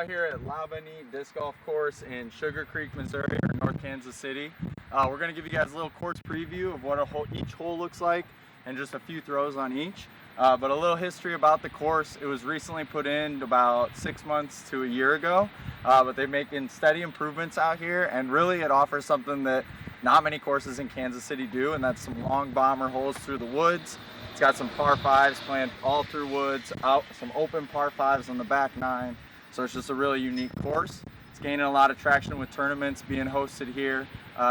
out here at LaBenite Disc Golf Course in Sugar Creek, Missouri, or North Kansas City. We're going to give you guys a little course preview of what each hole looks like and just a few throws on each. But a little history about the course. It was recently put in about 6 months to a year ago, but they're making steady improvements out here, and really it offers something that not many courses in Kansas City do, and that's some long bomber holes through the woods. It's got some par fives planned all through woods, out some open par fives on the back nine. So it's just a really unique course. It's gaining a lot of traction with tournaments being hosted here.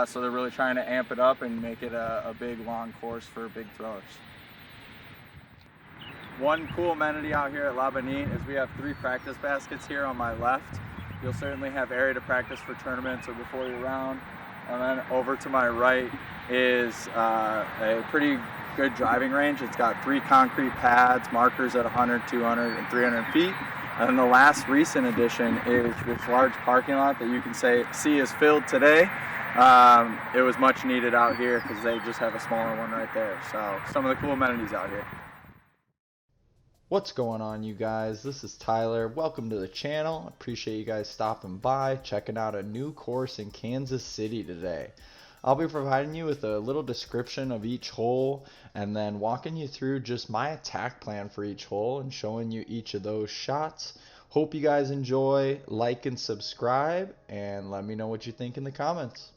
So they're really trying to amp it up and make it a big long course for big throwers. One cool amenity out here at LaBenite is we have 3 practice baskets here on my left. You'll certainly have area to practice for tournaments or before your round. And then over to my right is a pretty good driving range. It's got 3 concrete pads, markers at 100, 200, and 300 feet. And the last recent addition is this large parking lot that you can see is filled today. It was much needed out here because they just have a smaller one right there. So some of the cool amenities out here. What's going on, you guys? This is Tyler. Welcome to the channel. Appreciate you guys stopping by, checking out a new course in Kansas City today. I'll be providing you with a little description of each hole and then walking you through just my attack plan for each hole and showing you each of those shots. Hope you guys enjoy. Like and subscribe, and let me know what you think in the comments.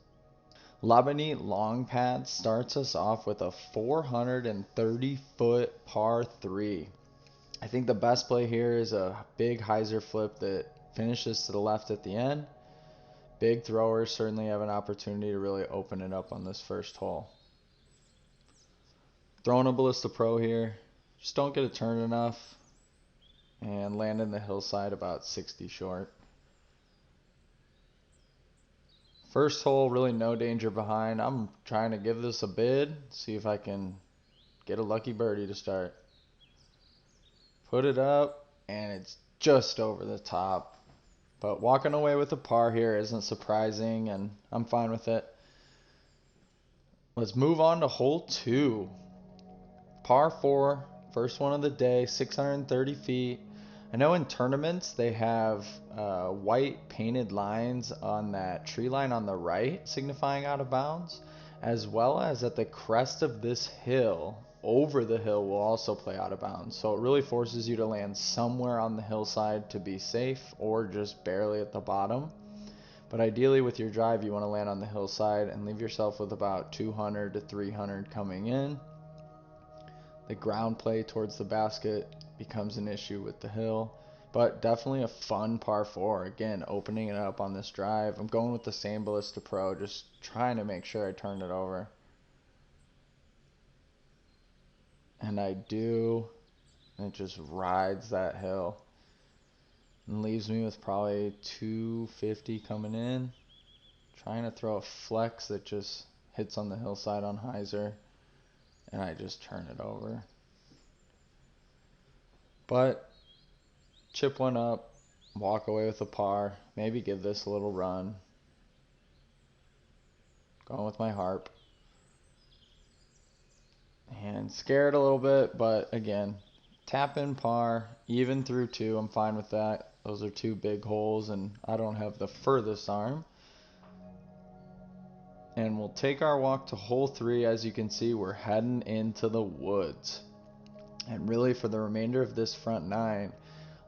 LaBenite Long Pad starts us off with a 430-foot par 3. I think the best play here is a big hyzer flip that finishes to the left at the end. Big throwers certainly have an opportunity to really open it up on this first hole. Throwing a Ballista Pro here. Just don't get a turn enough and land in the hillside about 60 short. First hole, really no danger behind. I'm trying to give this a bid, see if I can get a lucky birdie to start. Put it up, and it's just over the top. But walking away with a par here isn't surprising, and I'm fine with it. Let's move on to hole 2. Par 4, first one of the day, 630 feet. I know in tournaments they have white painted lines on that tree line on the right signifying out of bounds, as well as at the crest of this hill. Over the hill will also play out of bounds. So it really forces you to land somewhere on the hillside to be safe, or just barely at the bottom. But ideally with your drive, you want to land on the hillside and leave yourself with about 200 to 300 coming in. The ground play towards the basket becomes an issue with the hill, but definitely a fun par 4. Again, opening it up on this drive. I'm going with the same Ballista Pro, just trying to make sure I turn it over. And I do, and it just rides that hill and leaves me with probably 250 coming in. Trying to throw a flex that just hits on the hillside on hyzer, and I just turn it over. But chip one up, walk away with a par, maybe give this a little run. Going with my harp. And scared a little bit, but again, tap in par, even through 2, I'm fine with that. Those are 2 big holes, and I don't have the furthest arm. And we'll take our walk to hole 3. As you can see, we're heading into the woods. And really for the remainder of this front 9,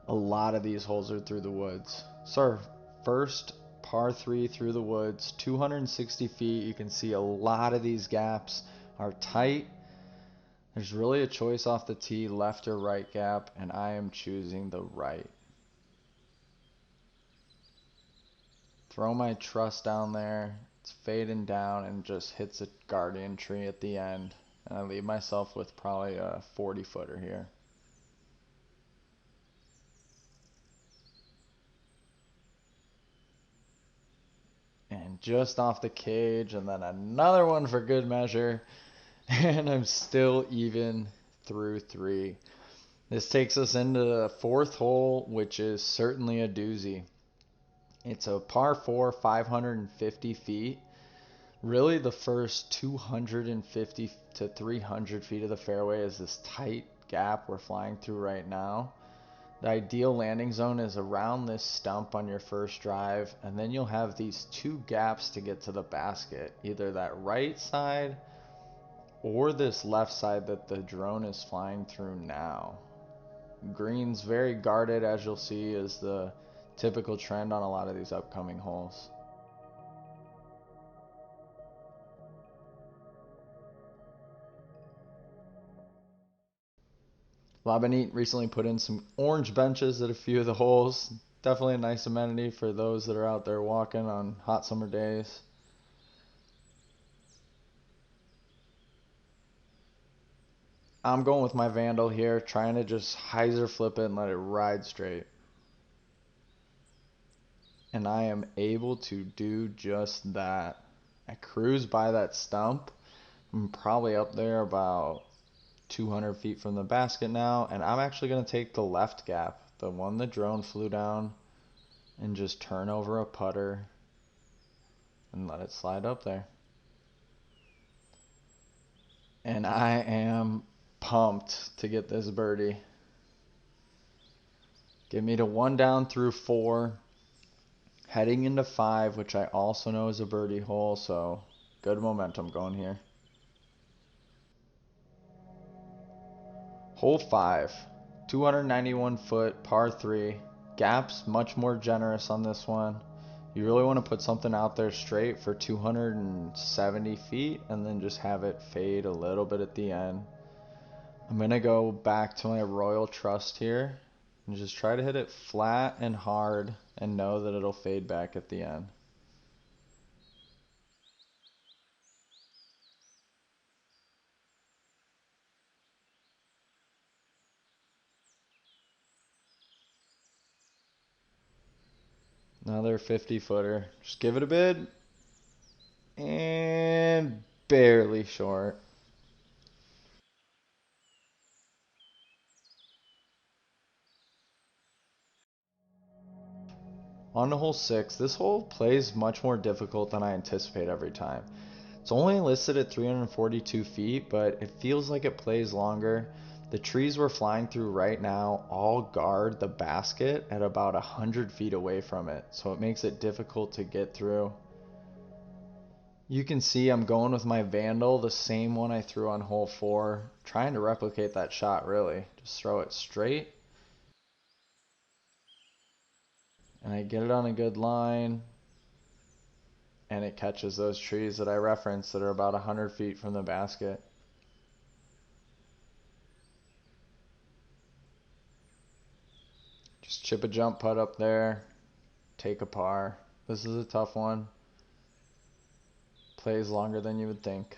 a lot of these holes are through the woods. So our first par 3 through the woods, 260 feet. You can see a lot of these gaps are tight. There's really a choice off the tee, left or right gap, and I am choosing the right. Throw my truss down there. It's fading down and just hits a guardian tree at the end. And I leave myself with probably a 40-footer here. And just off the cage, and then another one for good measure. And I'm still even through 3. This takes us into the 4th hole, which is certainly a doozy. It's a par 4, 550 feet. Really the first 250 to 300 feet of the fairway is this tight gap we're flying through right now. The ideal landing zone is around this stump on your first drive, and then you'll have these two gaps to get to the basket, either that right side or this left side that the drone is flying through now. Green's very guarded, as you'll see, is the typical trend on a lot of these upcoming holes. LaBenite recently put in some orange benches at a few of the holes. Definitely a nice amenity for those that are out there walking on hot summer days. I'm going with my Vandal here, trying to just hyzer flip it and let it ride straight. And I am able to do just that. I cruise by that stump. I'm probably up there about 200 feet from the basket now, and I'm actually going to take the left gap, the one the drone flew down, and just turn over a putter and let it slide up there. And I am pumped to get this birdie. Get me to 1 down through 4, heading into 5, which I also know is a birdie hole, so good momentum going here. Hole 5, 291 foot par 3. Gaps much more generous on this one. You really want to put something out there straight for 270 feet and then just have it fade a little bit at the end. I'm going to go back to my Royal Trust here and just try to hit it flat and hard and know that it'll fade back at the end. Another 50 footer. Just give it a bid. And barely short. On to hole 6. This hole plays much more difficult than I anticipate every time. It's only listed at 342 feet, but it feels like it plays longer. The trees we're flying through right now all guard the basket at about 100 feet away from it, so it makes it difficult to get through. You can see I'm going with my Vandal, the same one I threw on hole 4, trying to replicate that shot really. Just throw it straight. And I get it on a good line. And it catches those trees that I referenced that are about 100 feet from the basket. Just chip a jump putt up there. Take a par. This is a tough one. Plays longer than you would think.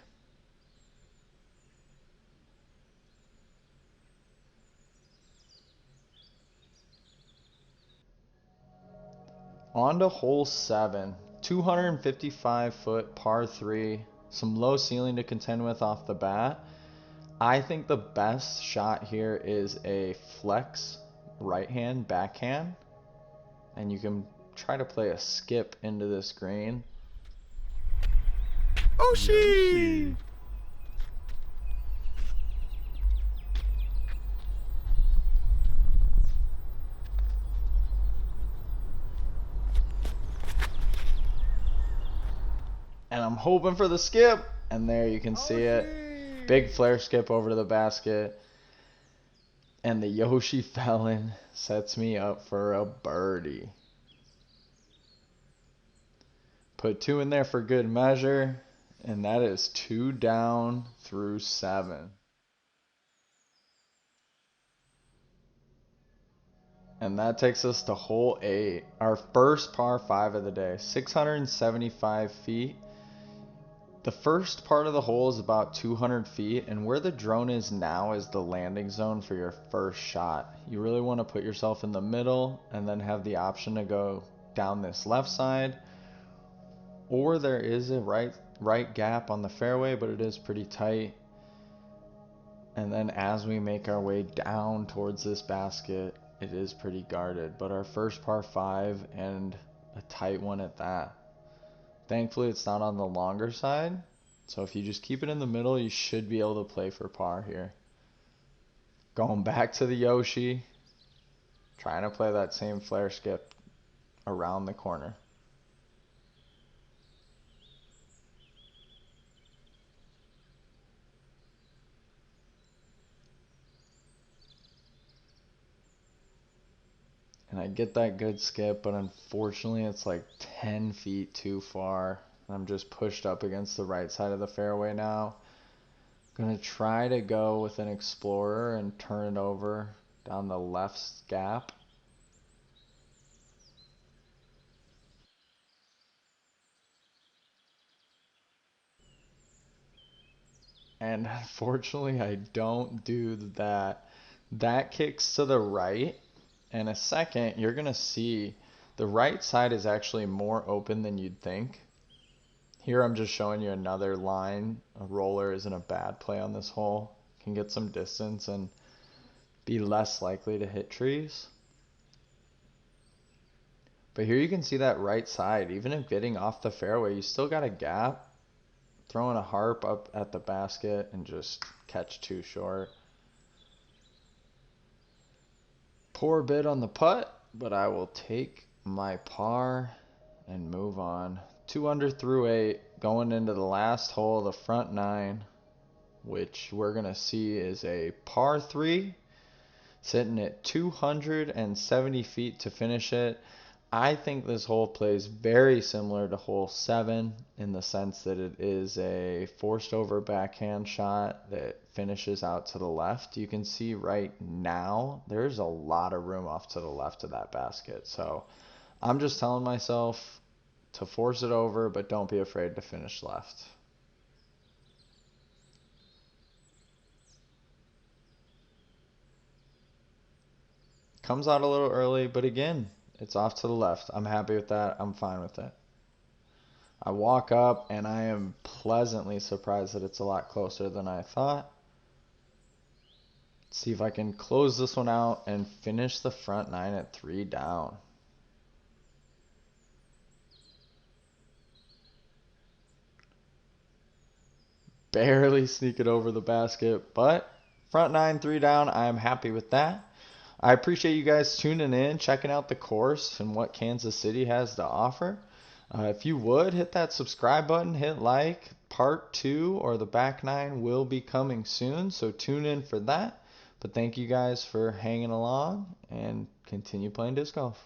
On to hole 7. 255 foot par 3. Some low ceiling to contend with off the bat. I think the best shot here is a flex right hand backhand. And you can try to play a skip into this green. Oshie! And I'm hoping for the skip. And there you can see it. Big flare skip over to the basket. And the Yoshi Felon sets me up for a birdie. Put 2 in there for good measure. And that is 2 down through 7. And that takes us to hole 8. Our first par 5 of the day. 675 feet. The first part of the hole is about 200 feet, and where the drone is now is the landing zone for your first shot. You really want to put yourself in the middle and then have the option to go down this left side, or there is a right gap on the fairway, but it is pretty tight. And then as we make our way down towards this basket, it is pretty guarded, but our first par 5 and a tight one at that. Thankfully, it's not on the longer side, so if you just keep it in the middle, you should be able to play for par here. Going back to the Yoshi. trying to play that same flare skip around the corner. And I get that good skip, but unfortunately it's like 10 feet too far. I'm just pushed up against the right side of the fairway now. Gonna try to go with an Explorer and turn it over down the left gap. And unfortunately I don't do that. That kicks to the right. In a second, you're gonna see the right side is actually more open than you'd think. Here I'm just showing you another line. A roller isn't a bad play on this hole. Can get some distance and be less likely to hit trees. But here you can see that right side. Even if getting off the fairway, you still got a gap. Throwing a harp up at the basket and just catch too short. Poor bit on the putt, but I will take my par and move on. 2 under through 8, going into the last hole, the front 9, which we're going to see is a par 3, sitting at 270 feet to finish it. I think this hole plays very similar to hole 7 in the sense that it is a forced over backhand shot that finishes out to the left. You can see right now there's a lot of room off to the left of that basket. So I'm just telling myself to force it over, but don't be afraid to finish left. Comes out a little early, but again, it's off to the left. I'm happy with that. I'm fine with it. I walk up and I am pleasantly surprised that it's a lot closer than I thought. Let's see if I can close this one out and finish the front 9 at 3 down. Barely sneak it over the basket, but front 9, 3 down. I'm happy with that. I appreciate you guys tuning in, checking out the course and what Kansas City has to offer. If you would, hit that subscribe button, hit like. Part 2 or the back 9 will be coming soon, so tune in for that. But thank you guys for hanging along and continue playing disc golf.